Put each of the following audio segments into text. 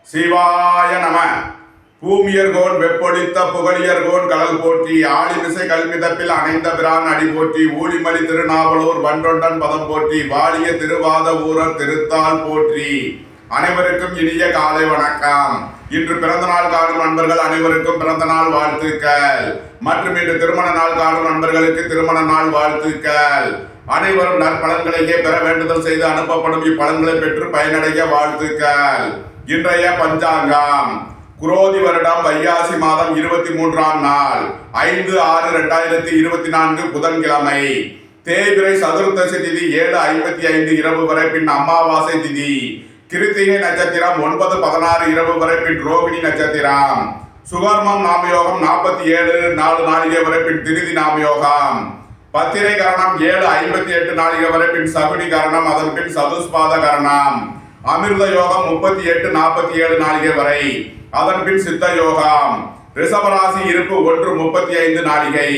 சிவாய நம. பூமியர்கோன் வெப்பொழித்த புகழியர்கோன் கடல் போற்றி, ஆளிமிசை கல்மிதப்பில் அணைந்த பிரான் அடி போற்றி, ஊழிமலி திருநாவலூர் வன்றொண்டன் பதம் போற்றி, வாழிய திருவாத ஊரர் திருத்தால் போற்றி. அனைவருக்கும் இனிய காலை வணக்கம். இன்று பிறந்த நாள் காணும் நண்பர்கள் அனைவருக்கும் பிறந்த நாள் வாழ்த்துக்கள். மற்றும் இன்று திருமண நாள் காணும் நண்பர்களுக்கு திருமண நாள் வாழ்த்துக்கள். அனைவரும் நற்பலன்களையே பெற வேண்டுதல் செய்து அனுப்பப்படும் இப்பலன்களை பெற்று பயனடைய வாழ்த்துக்கள். இன்றைய பஞ்சாங்கம் குரோதி வருடம் வைகாசி மாதம் 23ஆம் நாள் 5/6/2024 புதன்கிழமை. தேய்பிறை சதுர்த்தசி திதி 7:55 இரவு வரை, பின் அமாவாசை திதி. கிருத்திகை நட்சத்திரம் 9:16 இரவு வரை, பின் ரோகிணி நட்சத்திரம். சுகர்மம் நாமயோகம் 47 நாழிகை வரை, பின் திருதி நாமயோகம். பத்திரை கரணம் 7:58 நாழிகை வரை, பின் சகுனி கரணம், அதன் பின் சதுஸ்பாத கரணம். அமிர்த யோகம் 38:47 நாழிகை வரை, அதன் பின் சித்த யோகம். ரிஷபராசி இருப்பு 1:35 நாழிகை.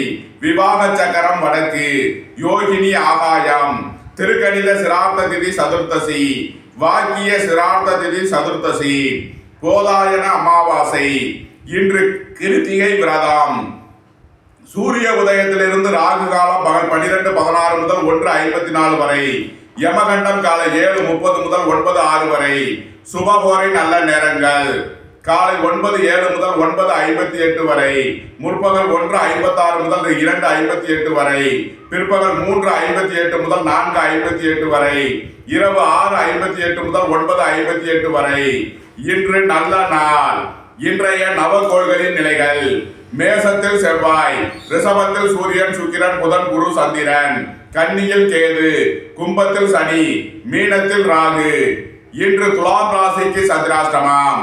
விவாக சக்கரம் வடக்கு. யோகினி ஆகாயம். திருக்கணித சிரார்த்த திதி சதுர்த்தசி. வாக்கிய சிரார்த்த திதி சதுர்த்தசி. போதாயன அமாவாசை. இன்று கிருத்திகை விரதம். சூரிய உதயத்திலிருந்து ராகு காலம் பகல் 12:16 முதல் 1:54 வரை. யமகண்டம் காலை 7:30 முதல் 9:06 வரை. சுபகோரை நல்ல நேரங்கள் காலை 9:07 முதல் 9:58 வரை. முற்பகல் 1:56 முதல் 2:58 வரை. பிற்பகல் 3:58 முதல் 4:58 வரை. இரவு 6:58 முதல் 9:58 வரை. இன்று நல்ல நாள். இன்றைய நவகோள்களின் நிலைகள்: மேசத்தில் செவ்வாய், ரிஷபத்தில் சூரியன், சுக்கிரன், புதன், குரு, சந்திரன், கன்னியில் கேது, கும்பத்தில் சனி, மீனத்தில் ராகு. இன்று துலாம் ராசிக்கு சந்திராஷ்டமம்.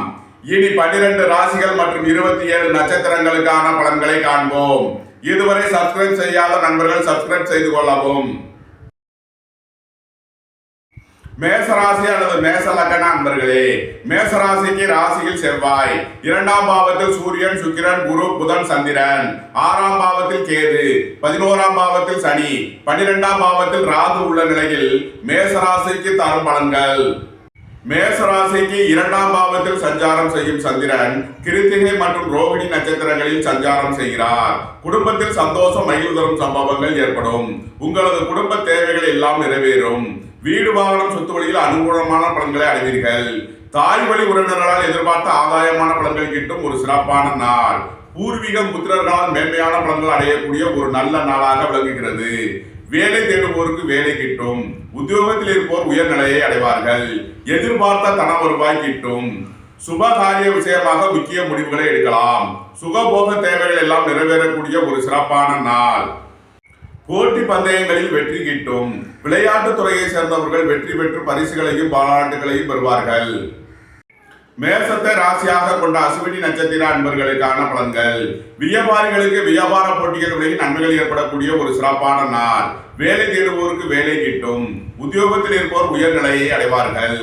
இனி 12 ராசிகள் மற்றும் 27 நட்சத்திரங்களுக்கான பலன்களை காண்போம். இதுவரை சப்ஸ்கிரைப் செய்யாத நண்பர்கள் சப்ஸ்கிரைப் செய்து கொள்ளவும். மேசராசி அல்லது மேச லக்ன அன்பர்களே, மேசராசிக்கு ராசியில் செவ்வாய், 2ஆம் பாவத்தில் சூரியன், சுக்கிரன், குரு, புதன், சந்திரன், 6ஆம் பாவத்தில் கேது, 11ஆம் பாவத்தில் சனி, 12ஆம் பாவத்தில் ராகு உள்ள நிலையில் மேசராசிக்கு தரும் பலன்கள். மேசராசிக்கு 2ஆம் பாவத்தில் சஞ்சாரம் செய்யும் சந்திரன் கிருத்திகை மற்றும் ரோகிணி நட்சத்திரங்களில் சஞ்சாரம் செய்கிறார். குடும்பத்தில் சந்தோஷம், மகிழ்வு தரும் சம்பவங்கள் ஏற்படும். உங்களது குடும்ப தேவைகள் எல்லாம் நிறைவேறும். வீடு, வாகனம், சொத்து வழியில் அனுகூலமான பலன்களை அடைவீர்கள். தாய் வழி உறவினர்களால் எதிர்பார்த்த ஆதாயமான பலன்கள் கிட்டும் ஒரு சிறப்பான நாள். பூர்வீகம் புத்திரர்களால் மேன்மையான பலன்கள் அடையக்கூடிய ஒரு நல்ல நாளாக விளங்குகிறது. வேலை தேடுவோருக்கு வேலை கிட்டும். உத்தியோகத்தில் இருப்போர் உயர்நிலையை அடைவார்கள். எதிர்பார்த்த தன வருவாய் கிட்டும். சுபகாரிய விஷயமாக முக்கிய முடிவுகளை எடுக்கலாம். சுகபோக தேவைகள் எல்லாம் நிறைவேறக்கூடிய ஒரு சிறப்பான நாள். போட்டி பந்தயங்களில் வெற்றி கிட்டும். விளையாட்டுத் துறையை சேர்ந்தவர்கள் வெற்றி பெற்று பரிசுகளையும் பாராட்டுகளையும் பெறுவார்கள். மேசத்தை ராசியாக கொண்ட அசுவினி நட்சத்திர அன்பர்களுக்கான பலன்கள். வியாபாரிகளுக்கு வியாபார போட்டிகள் விலகி நன்மைகள் ஏற்படக்கூடிய ஒரு சிறப்பான நாள். வேலை தேடுவோருக்கு வேலை கிட்டும். உத்தியோகத்தில் இருப்போர் உயர்நிலையை அடைவார்கள்.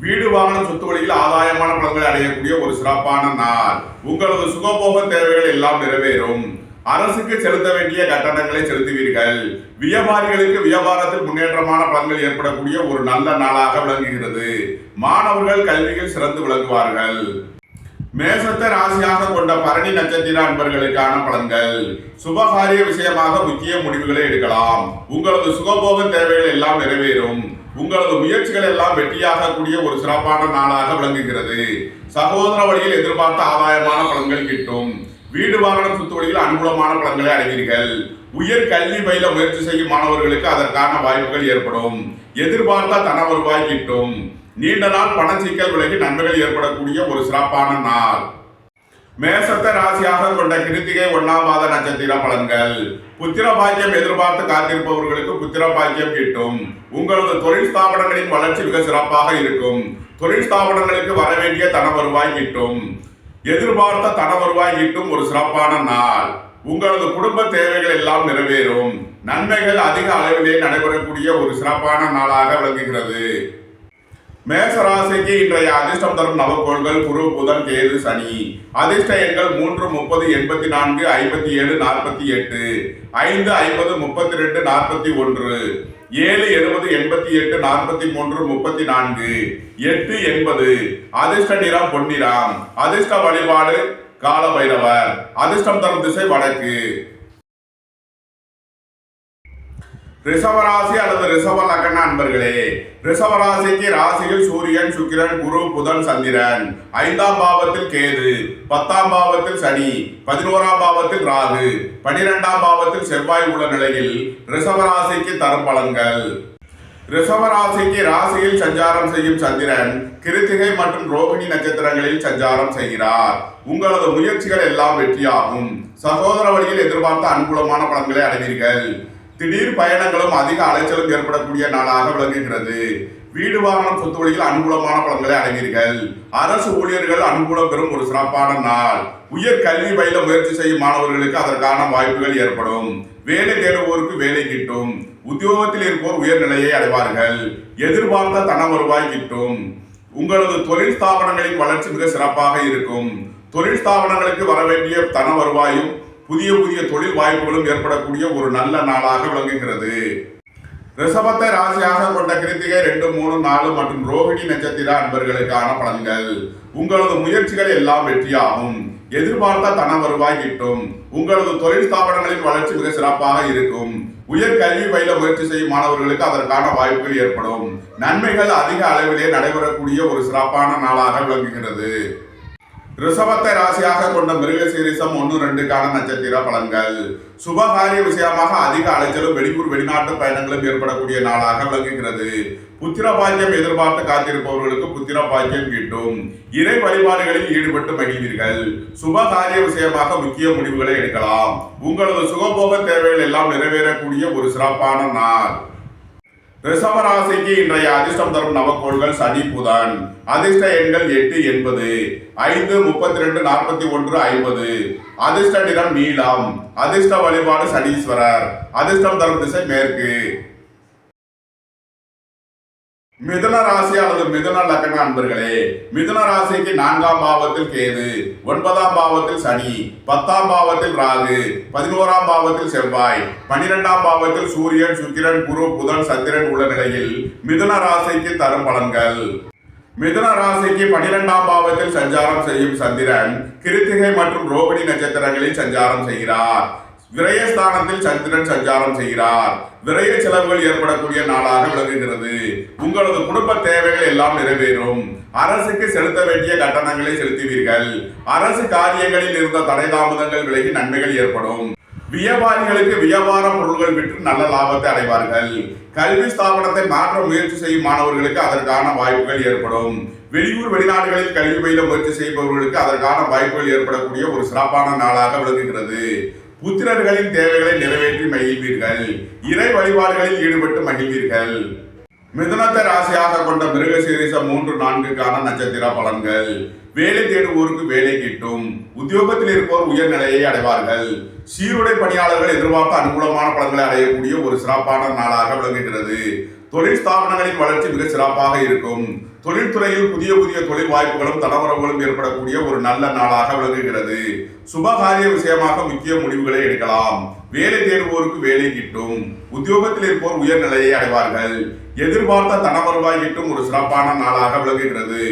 வீடு, வாகனம், சொத்து வழியில் ஆதாயமான பலன்களை அடையக்கூடிய ஒரு சிறப்பான நாள். உங்களது சுகபோக தேவைகள் எல்லாம் நிறைவேறும். அரசுக்கு செலுத்த வேண்டிய கட்டணங்களை செலுத்துவீர்கள். வியாபாரிகளுக்கு வியாபாரத்தில் முன்னேற்றமான பலன்கள் ஏற்படக்கூடிய ஒரு நல்ல நாளாக விளங்குகிறது. மாணவர்கள் கல்வியில் சிறந்து விளங்குவார்கள். மேசத்தை ராசியாக கொண்ட பரணி நட்சத்திர அன்பர்களுக்கான பலன்கள். சுபகாரிய விஷயமாக முக்கிய முடிவுகளை எடுக்கலாம். உங்களது சுகபோக தேவைகள் எல்லாம் நிறைவேறும். உங்களது முயற்சிகள் எல்லாம் வெற்றியாக கூடிய ஒரு சிறப்பான நாளாக விளங்குகிறது. சகோதர வழியில் எதிர்பார்த்த ஆதாயமான பலன்கள் கிட்டும். வீடு, வாகனம், சொத்து வழியில் அனுகூலமான பலன்களை அடைவீர்கள். உயர் கல்வி பயில முயற்சி செய்யும் மாணவர்களுக்கு அதற்கான வாய்ப்புகள் ஏற்படும். எதிர்பார்த்த தன வருவாய் கிட்டும். நீண்ட நாள் பண சிக்கல் விலகி நன்மைகள் ஏற்படக்கூடிய ஒரு சிறப்பான நாள். மேசத்தை ராசியாக கொண்ட கிருத்திகை 1ஆம் பாத நட்சத்திர பலன்கள். புத்திர பாக்கியம் எதிர்பார்த்து காத்திருப்பவர்களுக்கு புத்திர பாக்கியம் கிட்டும். உங்களது தொழில் ஸ்தாபனங்களின் வளர்ச்சி மிக சிறப்பாக இருக்கும். தொழில் ஸ்தாபனங்களுக்கு வர வேண்டிய தன வருவாய் கிட்டும். எதிர்பார்த்த தன வருவாய் ஈட்டும் ஒரு சிறப்பான நாள். உங்களது குடும்ப தேவைகள் எல்லாம் நிறைவேறும். நன்மைகள் அதிக அளவிலே நடைபெறக்கூடிய ஒரு சிறப்பான நாளாக விளங்குகிறது. மேசராசிக்கு இன்றைய அதிர்ஷ்டம் தரும் நவகோள்கள் குரு, புதன், கேது, சனி. அதிர்ஷ்ட எண்கள் 3, 30, 84, 57, 48, 5, 50, 32, 41. 7, 70, 88, 43, 34, 8, 80. அதிர்ஷ்ட நிறம் பொன்னிறம். அதிர்ஷ்ட வழிபாடு கால பைரவர். அதிர்ஷ்டம் தரும் திசை வடக்கு. ரிஷபராசி அல்லது ரிஷப லக்ன அன்பர்களே, ரிஷபராசிக்கு ராசியில் சூரியன், சுக்கிரன், குரு, புதன், சந்திரன். 5ஆம் பாவத்தில் கேது, 10ஆம் பாவத்தில் சனி, 11ஆம் பாவத்தில் ராகு, 12ஆம் பாவத்தில் செவ்வாய் உள்ள நிலையில் ரிஷபராசிக்கு தரும் பலன்கள். ரிஷபராசிக்கு ராசியில் சஞ்சாரம் செய்யும் சந்திரன் கிருத்திகை மற்றும் ரோகிணி நட்சத்திரங்களில் சஞ்சாரம் செய்கிறார். உங்களது முயற்சிகள் எல்லாம் வெற்றியாகும். சகோதர வழியில் எதிர்பார்த்த அனுகூலமான பலன்களை அடைவீர்கள். திடீர் பயணங்களும் அதிக அலைச்சலும் ஏற்படக்கூடிய நாளாக விளங்குகிறது. வீடு வாகனம் சொத்து வழியில் அனுகூலமான பலன்களை அடைவீர்கள். அரசு ஊழியர்கள் அனுகூலம் பெறும் ஒரு சிறப்பான நாள். உயர் கல்வி பயில முயற்சி செய்யும் மாணவர்களுக்கு அதற்கான வாய்ப்புகள் ஏற்படும். வேலை தேடுவோருக்கு வேலை கிட்டும். உத்தியோகத்தில் இருப்போர் உயர்நிலையை அடைவார்கள். எதிர்பார்த்த தன வருவாய் கிட்டும். உங்களது தொழில் ஸ்தாபனங்களின் வளர்ச்சி மிக சிறப்பாக இருக்கும். தொழில் ஸ்தாபனங்களுக்கு வரவேண்டிய தன வருவாயும் புதிய புதிய தொழில் வாய்ப்புகளும் ஏற்படக்கூடிய ஒரு நல்ல நாளாக விளங்குகிறது. ரிஷபத்தை ராசியாக கொண்ட கிருத்திகை 2, 3, 4 மற்றும் ரோகிணி நட்சத்திர அன்பர்களுக்கான பலன்கள். உங்களது முயற்சிகள் எல்லாம் வெற்றியாகும். எதிர்பார்த்த தன வருவாய் கிட்டும். உங்களது தொழில் ஸ்தாபனங்களின் வளர்ச்சி மிக சிறப்பாக இருக்கும். உயர் கல்வி பயில முயற்சி செய்யும் மாணவர்களுக்கு அதற்கான வாய்ப்புகள் ஏற்படும். நன்மைகள் அதிக அளவிலே நடைபெறக்கூடிய ஒரு சிறப்பான நாளாக விளங்குகிறது. ரிஷபத்தை ராசியாக கொண்ட மிருகசீரிஷம் 1, 2க்கான நட்சத்திர பலன்கள். சுபகாரிய விஷயமாக அதிக அலைச்சலும் வெளியூர் வெளிநாட்டு பயணங்களும் ஏற்படக்கூடிய நாளாக விளங்குகிறது. புத்திர பாக்கியம் எதிர்பார்த்து காத்திருப்பவர்களுக்கு புத்திர பாக்கியம் கிட்டும். இறை வழிபாடுகளில் ஈடுபட்டு மகிழ்வீர்கள். சுபகாரிய விஷயமாக முக்கிய முடிவுகளை எடுக்கலாம். உங்களது சுகபோக தேவைகள் எல்லாம் நிறைவேறக்கூடிய ஒரு சிறப்பான நாள். ரிஷபராசிக்கு இன்றைய அதிர்ஷ்டம் தரும் நவக்கோள்கள் சனி, புதன். அதிர்ஷ்ட எண்கள் 8, 80, 5, 32, 41, 50. அதிர்ஷ்ட நிறம் நீலம். அதிர்ஷ்ட வழிபாடு சனீஸ்வரர். அதிர்ஷ்டம் தரும் திசை மேற்கு. மிதுன ராசி அல்லது மிதுன லக்ன அன்பர்களே, மிதுன ராசிக்கு 4ஆம் பாவத்தில் கேது, 9ஆம் பாவத்தில் சனி, 10ஆம் பாவத்தில் ராகு, 11ஆம் பாவத்தில் செவ்வாய், 12ஆம் பாவத்தில் சூரியன், சுக்கிரன், குரு, புதன், சந்திரன் உள்ள நிலையில் மிதுன ராசிக்கு தரும் பலன்கள். மிதுன ராசிக்கு 12ஆம் பாவத்தில் சஞ்சாரம் செய்யும் சந்திரன் கிருத்திகை மற்றும் ரோகிணி நட்சத்திரங்களில் சஞ்சாரம் செய்கிறார். விரயஸ்தானத்தில் சந்திரன் சஞ்சாரம் செய்கிறார். விரய செலவுகள் ஏற்படக்கூடிய நாளாக விளங்குகிறது. உங்களது குடும்ப தேவைகள் எல்லாம் நிறைவேறும். அரசுக்கு செலுத்த வேண்டிய கட்டணங்களை செலுத்துவீர்கள். அரசு காரியங்களில் இருந்த தடை தாமதங்கள் விலகி நன்மைகள் ஏற்படும். வியாபாரிகளுக்கு வியாபார பொருட்கள் விற்று நல்ல லாபத்தை அடைவார்கள். கல்வி ஸ்தாபனத்தை மாற்ற முயற்சி செய்யும் மாணவர்களுக்கு அதற்கான வாய்ப்புகள் ஏற்படும். வெளியூர் வெளிநாடுகளில் கல்வி பயில முயற்சி செய்பவர்களுக்கு அதற்கான வாய்ப்புகள் ஏற்படக்கூடிய ஒரு சிறப்பான நாளாக விளங்குகிறது. புத்திரர்களின் தேவைகளை நிறைவேற்றி மகிழ்வீர்கள். இறை வழிபாடுகளில் ஈடுபட்டு மகிழ்வீர்கள். மிதுனத்தை ராசியாக கொண்ட மிருகசீரிஷம் 3, 4க்கான நட்சத்திர பலன்கள். வேலை தேடுவோருக்கு வேலை கிட்டும். உத்தியோகத்தில் இருப்போர் உயர்நிலையை அடைவார்கள். சீருடை பணியாளர்கள் எதிர்பார்த்த அனுகூலமான பலன்களை அடையக்கூடிய ஒரு சிறப்பான நாளாக விளங்குகிறது. தொழில் ஸ்தாபனங்களின் வளர்ச்சி மிக சிறப்பாக இருக்கும். தொழில்துறையில் புதிய புதிய தொழில் வாய்ப்புகளும் தனவரவுகளும் ஏற்படக்கூடிய ஒரு நல்ல நாளாக விளங்குகிறது. சுபகாரிய விஷயமாக முக்கிய முடிவுகளை எடுக்கலாம். வேலை தேடுவோருக்கு வேலை கிட்டும். உத்தியோகத்தில் இருப்போர் உயர்நிலையை அடைவார்கள். எதிர்பார்த்த தன வருவாய் கிட்டும் ஒரு சிறப்பான நாளாக விளங்குகிறது.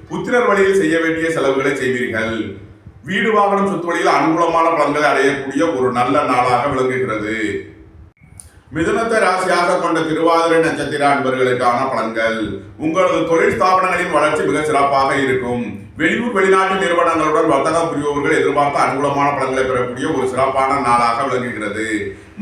புத்திரர் வழியில் செய்ய வேண்டிய செலவுகளை செய்வீர்கள். வீடு வாகனம் சொத்து வழியில் அனுகூலமான பலன்களை அடையக்கூடிய ஒரு நல்ல நாளாக விளங்குகிறது. மிதுனத்தை ராசியாக கொண்ட திருவாதிரை நட்சத்திர அன்பர்களுக்கான பலன்கள். உங்களது தொழில் ஸ்தாபனங்களின் வளர்ச்சி மிக சிறப்பாக இருக்கும். வெளியூர் வெளிநாட்டு நிறுவனங்களுடன் வர்த்தகம் புரிபவர்கள் எதிர்பார்த்த அனுகூலமான பலன்களை பெறக்கூடிய ஒரு சிறப்பான நாளாக விளங்குகிறது.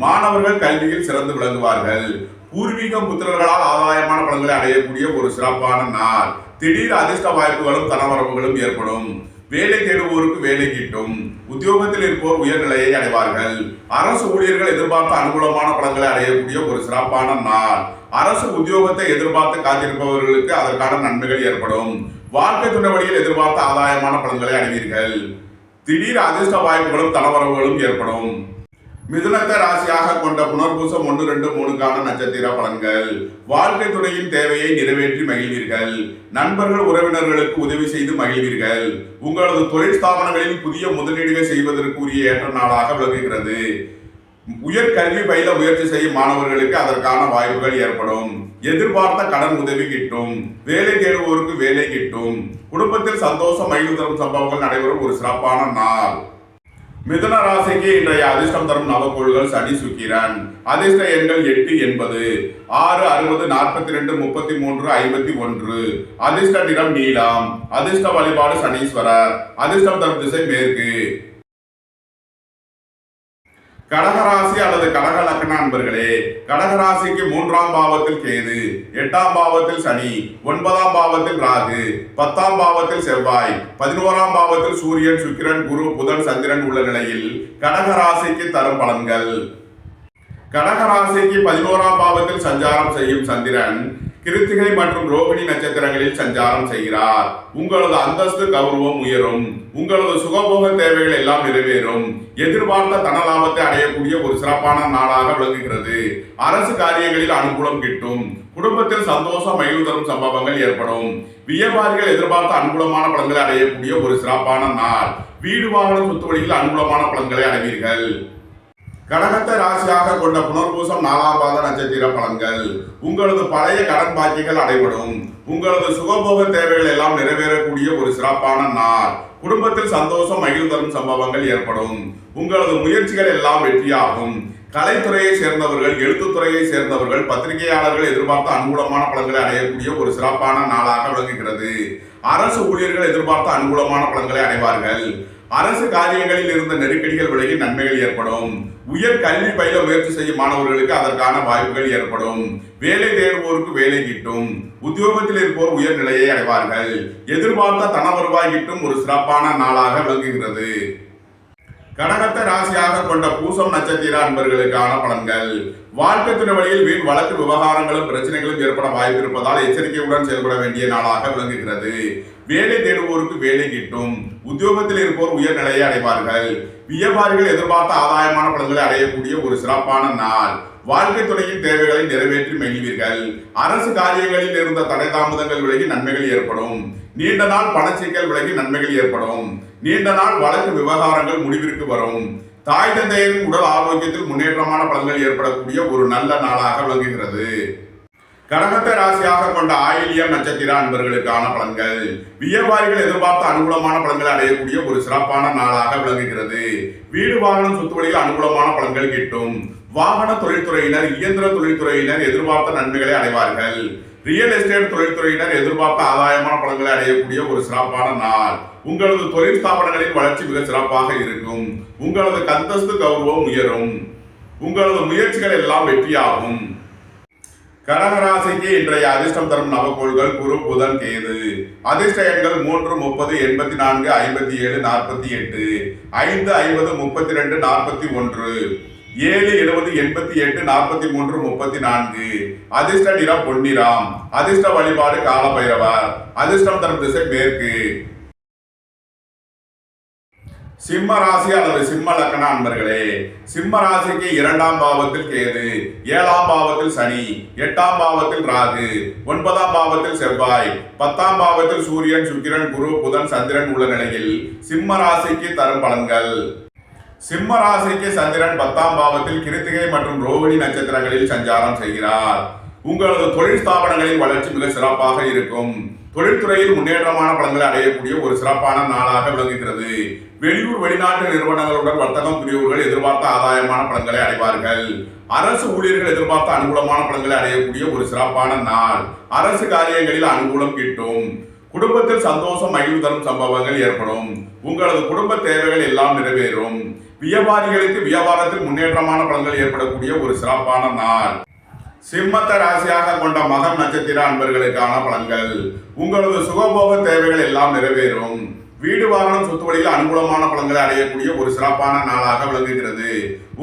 மாணவர்கள் கல்வியில் சிறந்து விளங்குவார்கள். பூர்வீகம் புத்திரர்களால் ஆதாயமான பலன்களை அடையக்கூடிய ஒரு சிறப்பான நாள். திடீர் அதிர்ஷ்ட வாய்ப்புகளும் தனவரவுகளும் ஏற்படும். வேலை தேடுவோருக்கு வேலை கிட்டும். உத்தியோகத்தில் இருப்போர் உயர்நிலையை அடைவார்கள். அரசு ஊழியர்கள் எதிர்பார்த்த அனுகூலமான பலன்களை அடையக்கூடிய ஒரு சிறப்பான நாள். அரசு உத்தியோகத்தை எதிர்பார்த்து காத்திருப்பவர்களுக்கு அதற்கான நன்மைகள் ஏற்படும். வாழ்க்கை துணை வழியில் எதிர்பார்த்த ஆதாயமான பலன்களை அடைவீர்கள். திடீர் அதிர்ஷ்ட வாய்ப்புகளும் தனவரவுகளும் ஏற்படும். மிதுனத்தை ராசியாக கொண்ட புனர்பூசம் 1, 2, 3க்கான நட்சத்திர பலன்கள். வாழ்க்கை துணையின் தேவையை நிறைவேற்றி மகிழ்வீர்கள். நண்பர்கள் உறவினர்களுக்கு உதவி செய்து மகிழ்வீர்கள். உங்களது தொழில் ஸ்தாபனங்களில் புதிய முதலீடுகள் செய்வதற்கு உரிய ஏற்ற நாளாக விளங்குகிறது. உயர்கல்வி பயில முயற்சி செய்யும் மாணவர்களுக்கு அதற்கான வாய்ப்புகள் ஏற்படும். எதிர்பார்த்த கடன் உதவி கிட்டும். வேலை தேடுவோருக்கு வேலை கிட்டும். குடும்பத்தில் சந்தோஷம் மகிழ்வு தரும் சம்பவங்கள் நடைபெறும் ஒரு சிறப்பான நாள். மிதுன ராசிக்கு இன்றைய அதிர்ஷ்டம் தரும் நவக்கோள்கள் சனி சுக்கிரன். அதிர்ஷ்ட எண்கள் 8 80 6 60 42 33 51. அதிர்ஷ்ட நிறம் நீலம். அதிர்ஷ்ட வழிபாடு சனீஸ்வரர். அதிர்ஷ்டம் தரும் திசை மேற்கு. கடகராசி அல்லது கடக லக்ன அன்பர்களே, கடகராசிக்கு 3ஆம் பாவத்தில் கேது, 8ஆம் பாவத்தில் சனி, 9ஆம் பாவத்தில் ராகு, 10ஆம் பாவத்தில் செவ்வாய், 11ஆம் பாவத்தில் சூரியன் சுக்கிரன் குரு புதன் சந்திரன் உள்ள நிலையில் கடகராசிக்கு தரும் பலன்கள். கடகராசிக்கு 11ஆம் பாவத்தில் சஞ்சாரம் செய்யும் சந்திரன் கிருத்திகை மற்றும் ரோகிணி நட்சத்திரங்களில் சஞ்சாரம் செய்கிறார். உங்களது அந்தஸ்து கௌரவம் உயரும். உங்களது சுகபோக தேவைகள் எல்லாம் நிறைவேறும். எதிர்பார்த்த தன லாபத்தை அடையக்கூடிய ஒரு சிறப்பான நாளாக விளங்குகிறது. அரசு காரியங்களில் அனுகூலம் கிட்டும். குடும்பத்தில் சந்தோஷம் மகிழ்வு தரும் சம்பவங்கள் ஏற்படும். வியாபாரிகள் எதிர்பார்த்த அனுகூலமான பலன்களை அடையக்கூடிய ஒரு சிறப்பான நாள். வீடு வாகனம் சொத்து வழியில் அனுகூலமான பலன்களை அடைவீர்கள். கடகத்தை ராசியாக கொண்ட புனர்பூசம் 4ஆம் பாத நட்சத்திர பலன்கள். உங்களது பழைய கடன் பாக்கிகள் அடைபடும். உங்களது சுகபோக தேவைகள் எல்லாம் நிறைவேறக்கூடிய ஒரு சிறப்பான நாள். குடும்பத்தில் சந்தோஷம் மகிழ்வு தரும் சம்பவங்கள் ஏற்படும். உங்களது முயற்சிகள் எல்லாம் வெற்றியாகும். கலைத்துறையை சேர்ந்தவர்கள், எழுத்துத்துறையை சேர்ந்தவர்கள், பத்திரிகையாளர்கள் எதிர்பார்த்த அனுகூலமான பலன்களை அடையக்கூடிய ஒரு சிறப்பான நாளாக விளங்குகிறது. அரசு ஊழியர்கள் எதிர்பார்த்த அனுகூலமான பலன்களை அடைவார்கள். அரசு காரியங்களில் இருந்த நெருக்கடிகள் விலகி நன்மைகள் ஏற்படும். உயர் கல்வி பயில முயற்சி செய்யும் மாணவர்களுக்கு அதற்கான வாய்ப்புகள் ஏற்படும். வேலை தேடுவோருக்கு வேலை கிட்டும். உத்தியோகத்தில் இருப்போர் உயர் நிலையை அடைவார்கள். எதிர்பார்த்த தன வருவாய் கிட்டும் ஒரு சிறப்பான நாளாக விளங்குகிறது. கடகத்தை ராசியாக கொண்ட பூசம் நட்சத்திர அன்பர்களுக்கான பலன்கள். வாழ்க்கை துணை வழியில் வீண் வழக்கு விவகாரங்களும் பிரச்சனைகளும் ஏற்பட வாய்ப்பு இருப்பதால் எச்சரிக்கையுடன் செயல்பட வேண்டிய நாளாக விளங்குகிறது. வேலை தேடுவோருக்கு வேலை கிட்டும். உத்தியோகத்தில் இருப்போர் உயர் நிலையை அடைவார்கள். வியாபாரிகள் எதிர்பார்த்த ஆதாயமான பலன்களை அடையக்கூடிய ஒரு சிறப்பான நாள். வாழ்க்கை துணையின் தேவைகளை நிறைவேற்றி மகிழ்வீர்கள். அரசு காரியங்களில் இருந்த தடை தாமதங்கள் விலகி நன்மைகள் ஏற்படும். நீண்ட நாள் பணச்சிக்கல் விலகி நன்மைகள் ஏற்படும். நீண்ட நாள் வழக்கு விவகாரங்கள் முடிவிற்கு வரும். தாய் தந்தையரின் உடல் ஆரோக்கியத்தில் முன்னேற்றமான பலன்கள் ஏற்படக்கூடிய ஒரு நல்ல நாளாக விளங்குகிறது. கடகத்தை ராசியாக கொண்ட ஆயில்யம் நட்சத்திர அன்பர்களுக்கான பலன்கள். வியாபாரிகள் எதிர்பார்த்த அனுகூலமான பலன்களை அடையக்கூடிய ஒரு சிறப்பான நாளாக விளங்குகிறது. வீடு வாகனம் சொத்து வழியில் அனுகூலமான பலன்கள் கிட்டும். வாகன தொழில்துறையினர், இயந்திர தொழில்துறையினர் எதிர்பார்த்த நன்மைகளை அடைவார்கள். ரியல் எஸ்டேட் தொழில்துறையினர் எதிர்பார்த்த ஆதாயமான பலன்களை அடையக்கூடிய ஒரு சிறப்பான நாள். உங்களது தொழில் ஸ்தாபனங்களின் வளர்ச்சி மிக சிறப்பாக இருக்கும். உங்களது அந்தஸ்து கௌரவம் உயரும். உங்களது முயற்சிகள் எல்லாம் வெற்றியாகும். கடகராசிக்கு இன்றைய அதிர்ஷ்டம் தரும் நவக்கோள்கள் குரு புதன் கேது. அதிர்ஷ்ட எண்கள் 3 30 84 57 48 5 50 32 41 7 70 88 43 34. அதிர்ஷ்ட நிறம் பொன்னிறம். அதிர்ஷ்ட வழிபாடு காலபைரவர். அதிர்ஷ்டம் தரும் திசை மேற்கு. சிம்ம ராசி அல்லது சிம்ம லக்ன அன்பர்களே, சிம்ம ராசிக்கு 2ஆம் பாவத்தில் கேது, 7ஆம் பாவத்தில் சனி, 8ஆம் பாவத்தில் ராகு, 9ஆம் பாவத்தில் செவ்வாய், 10ஆம் பாவத்தில் சூரியன் சுக்கிரன் குரு புதன் சந்திரன் உள்ள நிலையில் சிம்ம ராசிக்கு தரும் பலன்கள். சிம்ம ராசிக்கு சந்திரன் 10ஆம் பாவத்தில் கிருத்திகை மற்றும் ரோகிணி நட்சத்திரங்களில் சஞ்சாரம் செய்கிறார். உங்களது தொழில் ஸ்தாபனங்களின் வளர்ச்சி மிக சிறப்பாக இருக்கும். தொழில்துறையில் முன்னேற்றமான பலன்களை அடையக்கூடிய ஒரு சிறப்பான நாளாக விளங்குகிறது. வெளியூர் வெளிநாட்டு நிறுவனங்களுடன் வர்த்தகம் புரியவர்கள் எதிர்பார்த்த ஆதாயமான பலன்களை அடைவார்கள். அரசு ஊழியர்கள் எதிர்பார்த்த அனுகூலமான பலன்களை அடையக்கூடிய ஒரு சிறப்பான நாள். அரசு காரியங்களில் அனுகூலம் கிட்டும். குடும்பத்தில் சந்தோஷம் மகிழ்வு தரும் சம்பவங்கள் ஏற்படும். உங்களது குடும்ப தேவைகள் எல்லாம் நிறைவேறும். வியாபாரிகளுக்கு வியாபாரத்தில் முன்னேற்றமான பலன்கள் ஏற்படக்கூடிய ஒரு சிறப்பான நாள். சிம்மத்தை ராசியாக கொண்ட மகம் நட்சத்திர அன்பர்களுக்கான பலன்கள். உங்களது சுகபோக தேவைகள் எல்லாம் நிறைவேறும். வீடு வாகனம் சொத்து வழியில் அனுகூலமான பலன்களை அடையக்கூடிய ஒரு சிறப்பான நாளாக விளங்குகிறது.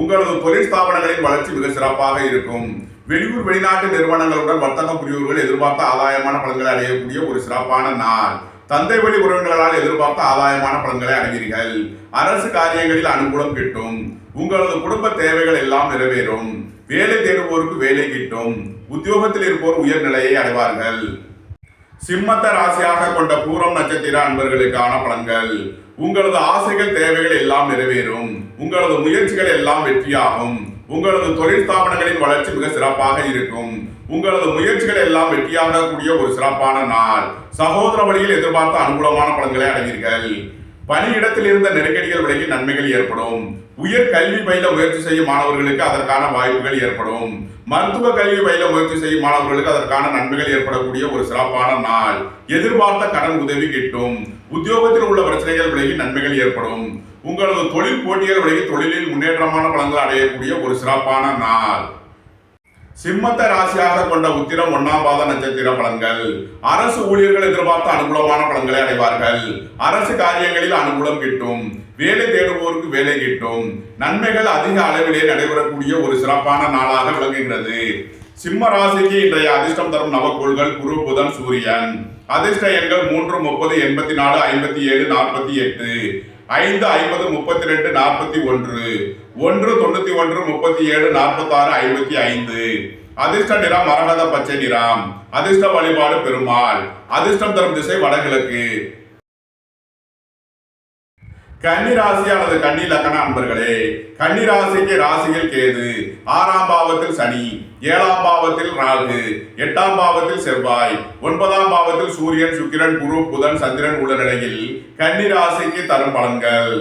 உங்களது தொழில் ஸ்தாபனங்களின் வளர்ச்சி மிக சிறப்பாக இருக்கும். வெளியூர் வெளிநாட்டு நிறுவனங்களுடன் வர்த்தகம் புரிவர்கள் எதிர்பார்த்த ஆதாயமான பலன்களை அடையக்கூடிய ஒரு சிறப்பான நாள். தந்தை வழி உறவினர்களால் எதிர்பார்த்த ஆதாயமான பலன்களை அடைவீர்கள். அரசு காரியங்களில் அனுகூலம் கிட்டும். உங்களது குடும்ப தேவைகள் எல்லாம் நிறைவேறும். வேலை தேடுவோருக்கு வேலை கிட்டும். உத்தியோகத்தில் இருப்போர் உயர் நிலையை அடைவார்கள். சிம்மத்தை ராசியாக கொண்ட பூரம் நட்சத்திர அன்பர்களுக்கான பலன்கள். உங்களது ஆசைகள் தேவைகள் எல்லாம் நிறைவேறும். உங்களது முயற்சிகள் எல்லாம் வெற்றியாகும். உங்களது தொழில் ஸ்தாபனங்களின் வளர்ச்சி மிக சிறப்பாக இருக்கும். உங்களது முயற்சிகள் எல்லாம் வெற்றியாக கூடிய ஒரு சிறப்பான நாள். சகோதர வழியில் எதிர்பார்த்த அனுகூலமான பலன்களை அடைவீர்கள். பணியிடத்தில் இருந்த நெருக்கடிகள் விலகி நன்மைகள் ஏற்படும். உயர் கல்வி பயில முயற்சி செய்யும் மாணவர்களுக்கு அதற்கான வாய்ப்புகள் ஏற்படும். மருத்துவ கல்வி பயில முயற்சி செய்யும் மாணவர்களுக்கு அதற்கான நன்மைகள் ஏற்படக்கூடிய ஒரு சிறப்பான நாள். எதிர்பார்த்த கடன் உதவி கிட்டும். உத்தியோகத்தில் உள்ள பிரச்சனைகள் விலகி நன்மைகள் ஏற்படும். உங்களது தொழில் போட்டிகள் விலகி தொழிலில் முன்னேற்றமான பலன்கள் அடையக்கூடிய ஒரு சிறப்பான நாள். சிம்மத்தை ராசியாக கொண்ட உத்திரம் 1ஆம் பாத நட்சத்திர பலன்கள். அரசு ஊழியர்கள் எதிர்பார்த்த அனுகூலமான பலன்களை அடைவார்கள். அரசு காரியங்களில் அனுகூலம் கிட்டும். வேலை தேடுவோருக்கு வேலை கிட்டும். நன்மைகள் அதிக அளவிலே நடைபெறக்கூடிய ஒரு சிறப்பான நாளாக விளங்குகிறது. சிம்ம ராசிக்கு இன்றைய அதிர்ஷ்டம் தரும் நவக்கோள்கள் குரு, புதன், சூரியன். அதிர்ஷ்ட எண்கள் 3, 30, 84, 57, 48, 5, 50, 32, 41, 1, 91, 37, 46, 55. அதிர்ஷ்ட நிறம் மரகத பச்சை நிறம். அதிர்ஷ்ட வழிபாடு பெருமாள். அதிர்ஷ்டம் தரும் திசை வடகிழக்கு. கன்னி ராசி அல்லது கன்னி லக்ன அன்பர்களே, கன்னி ராசிக்கு ராசியில் கேது, 6ஆம் பாவத்தில் சனி, 7ஆம் பாவத்தில் ராகு, 8ஆம் பாவத்தில் செவ்வாய், 9ஆம் பாவத்தில் சூரியன், சுக்கிரன், குரு, புதன், சந்திரன் உள்ள நிலையில் கன்னி ராசிக்கு தரும் பலன்கள்.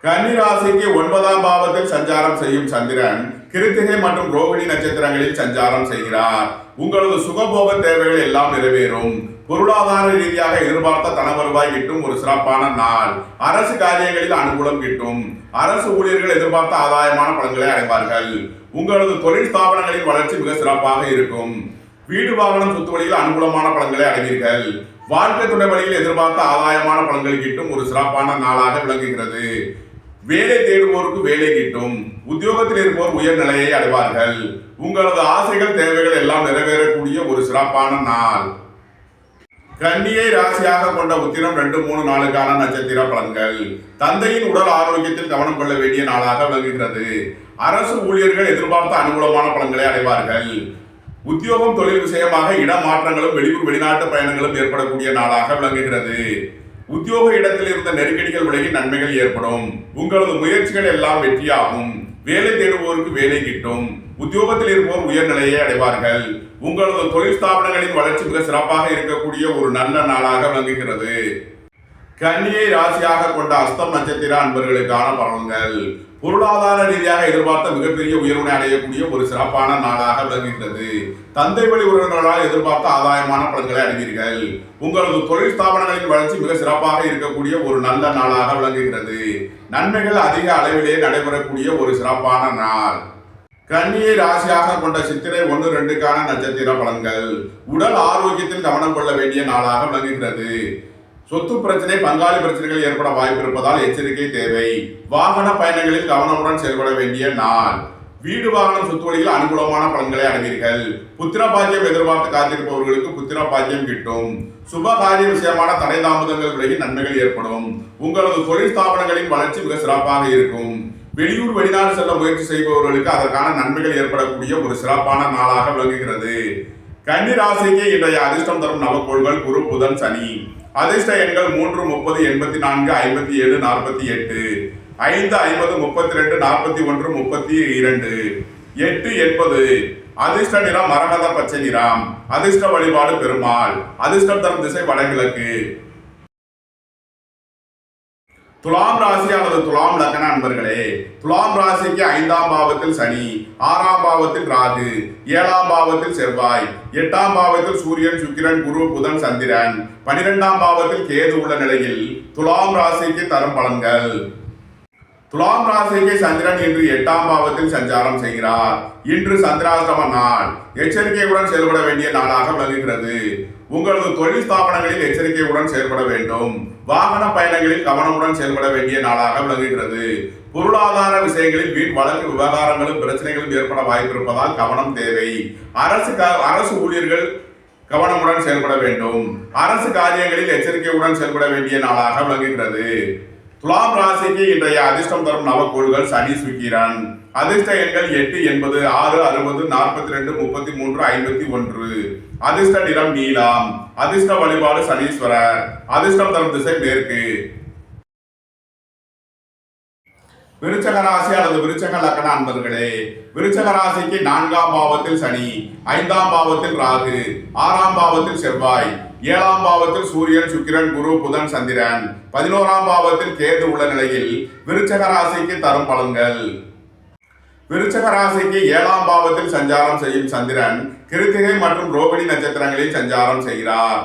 கன்னி ராசிக்கு 9ஆம் பாவத்தில் சஞ்சாரம் செய்யும் சந்திரன் கிருத்திகை மற்றும் ரோகிணி நட்சத்திரங்களில் சஞ்சாரம் செய்கிறார். உங்களது சுகபோக தேவைகள் எல்லாம் நிறைவேறும். பொருளாதார ரீதியாக எதிர்பார்த்த தன வருவாய் கிட்டும் ஒரு சிறப்பான நாள். அரசு காரியங்களில் அனுகூலம் கிட்டும். அரசு ஊழியர்கள் எதிர்பார்த்த ஆதாயமான பலன்களை அடைவார்கள். உங்களது தொழில் ஸ்தாபனங்களின் வளர்ச்சி மிக சிறப்பாக இருக்கும். வீடு வாகனம் சொத்து வழியில் அனுகூலமான பலன்களை அடைவீர்கள். வாழ்க்கை துணை வழியில் எதிர்பார்த்த ஆதாயமான பலன்கள் கிட்டும் ஒரு சிறப்பான நாளாக விளங்குகிறது. வேலை தேடுவோருக்கு வேலை கிட்டும். உத்தியோகத்தில் இருப்போர் உயர்நிலையை அடைவார்கள். உங்களது ஆசைகள் தேவைகள் எல்லாம் நிறைவேறக்கூடிய ஒரு சிறப்பான நாள். கன்னியை ராசியாக கொண்ட உத்திரம் 2, 3, 4க்கான நட்சத்திர பலன்கள். தந்தையின் உடல் ஆரோக்கியத்தில் கவனம் கொள்ள வேண்டிய நாளாக விளங்குகிறது. அரசு ஊழியர்கள் எதிர்பார்த்த அனுகூலமான பலன்களை அடைவார்கள். உத்தியோகம் தொழில் விஷயமாக இடமாற்றங்களும் வெளியூர் வெளிநாட்டு பயணங்களும் ஏற்படக்கூடிய நாளாக விளங்குகிறது. உத்தியோக இடத்தில் இருந்த நெருக்கடிகள் விலகி நன்மைகள் ஏற்படும். உங்களது முயற்சிகள் எல்லாம் வெற்றியாகும். வேலை தேடுவோருக்கு வேலை கிட்டும். உத்தியோகத்தில் இருப்போர் உயர்நிலையை அடைவார்கள். உங்களது தொழில் ஸ்தாபனங்களின் வளர்ச்சி மிக சிறப்பாக இருக்கக்கூடிய ஒரு நல்ல நாளாக விளங்குகிறது. கன்னியை ராசியாக கொண்ட அஸ்தம் நட்சத்திர அன்பர்களுக்கான பலன்கள். பொருளாதார ரீதியாக எதிர்பார்த்த மிகப்பெரிய உயர்வினை அடையக்கூடிய ஒரு சிறப்பான நாளாக விளங்குகிறது. தந்தை வழி உறவினர்களால் எதிர்பார்த்த ஆதாயமான பலன்களை அடைவீர்கள். உங்களது தொழில் ஸ்தாபனங்களின் வளர்ச்சி மிக சிறப்பாக இருக்கக்கூடிய ஒரு நல்ல நாளாக விளங்குகிறது. நன்மைகள் அதிக அளவிலே நடைபெறக்கூடிய ஒரு சிறப்பான நாள். கன்னியை ராசியாக கொண்ட சித்திரை 1, 2க்கான நட்சத்திர பலன்கள். உடல் ஆரோக்கியத்தில் கவனம் கொள்ள வேண்டிய நாளாக விளங்குகிறது. சொத்து பிரச்சனை, பங்காளி பிரச்சனைகள் ஏற்பட வாய்ப்பு இருப்பதால் எச்சரிக்கை தேவை. வாகன பயணங்களில் கவனமுடன் செயல்பட வேண்டிய நாள். வீடு வாகனம் சொத்து வழியில் அனுகூலமான பலன்களை அடைவீர்கள். புத்திர பாக்கியம் எதிர்பார்த்து காத்திருப்பவர்களுக்கு புத்திர பாக்கியம் கிட்டும். சுப காரிய விஷயமான தடை தாமதங்கள் விலகி நன்மைகள் ஏற்படும். உங்களது தொழில் ஸ்தாபனங்களின் வளர்ச்சி மிக சிறப்பாக இருக்கும். வெளியூர் வெளிநாடு செல்ல முயற்சி செய்பவர்களுக்கு அதற்கான நன்மைகள் ஏற்படக்கூடிய ஒரு சிறப்பான நாளாக விளங்குகிறது. கன்னி ராசிக்கு இன்றைய அதிர்ஷ்டம் தரும் நவக்கோள்கள் குரு, புதன், சனி. அதிர்ஷ்ட எண்கள் 3, 30, 84, 57, 48, 5, 50, 32, 41, 32, 8, 80. அதிர்ஷ்ட நிறம் மரகத பச்சை நிறம். அதிர்ஷ்ட வழிபாடு பெருமாள். அதிர்ஷ்டம் தரும் திசை வடகிழக்கு. துலாம் ராசி அல்லது துலாம் லக்ன அன்பர்களே, துலாம் ராசிக்கு 5ஆம் பாவத்தில் சனி, 6ஆம் பாவத்தில் ராகு, 7ஆம் பாவத்தில் செவ்வாய், 8ஆம் பாவத்தில் சூரியன், சுக்கிரன், குரு, புதன், சந்திரன், 12ஆம் பாவத்தில் கேது உள்ள நிலையில் துலாம் ராசிக்கு தரும் பலன்கள். துலாம் ராசிக்கு சந்திரன் இன்று 8ஆம் பாவத்தில் சஞ்சாரம் செய்கிறார். இன்று சந்திராஷ்டம நாள். எச்சரிக்கையுடன் செயல்பட வேண்டிய நாளாக விளங்குகிறது. உங்களது தொழில் ஸ்தாபனங்களில் எச்சரிக்கையுடன் செயல்பட வேண்டும். வாகன பயணங்களில் கவனமுடன் செயல்பட வேண்டிய நாளாக விளங்குகிறது. பொருளாதார விஷயங்களில் வீண் வழக்கு விவகாரங்களும் பிரச்சனைகளும் ஏற்பட வாய்ப்பு இருப்பதால் கவனம் தேவை. அரசு ஊழியர்கள் கவனமுடன் செயல்பட வேண்டும். அரசு காரியங்களில் எச்சரிக்கையுடன் செயல்பட வேண்டிய நாளாக விளங்குகிறது. துலாம் ராசிக்கு இன்றைய அதிர்ஷ்டம் தரும் நவக்கோள்கள் சனி, சுக்கிரன். அதிர்ஷ்ட எண்கள் 8, 80, 6, 60, 42, 33, 51. அதிர்ஷ்ட நிறம் நீலம். அதிர்ஷ்ட வழிபாடு சனீஸ்வரர். அதிர்ஷ்டம் தரும் திசை மேற்கு. விருச்சக ராசி அல்லது விருச்சக லக்ன அன்பர்களே, விருச்சக ராசிக்கு 4ஆம் பாவத்தில் சனி, 5ஆம் பாவத்தில் ராகு, 6ஆம் பாவத்தில் செவ்வாய், 7ஆம் பாவத்தில் சூரியன், சுக்கிரன், குரு, புதன், சந்திரன், 11ஆம் பாவத்தில் கேது உள்ள நிலையில் விருச்சக ராசிக்கு தரும் பலன்கள். விருச்சக ராசிக்கு 7ஆம் பாவத்தில் சஞ்சாரம் செய்யும் சந்திரன் கிருத்திகை மற்றும் ரோகிணி நட்சத்திரங்களில் சஞ்சாரம் செய்கிறார்.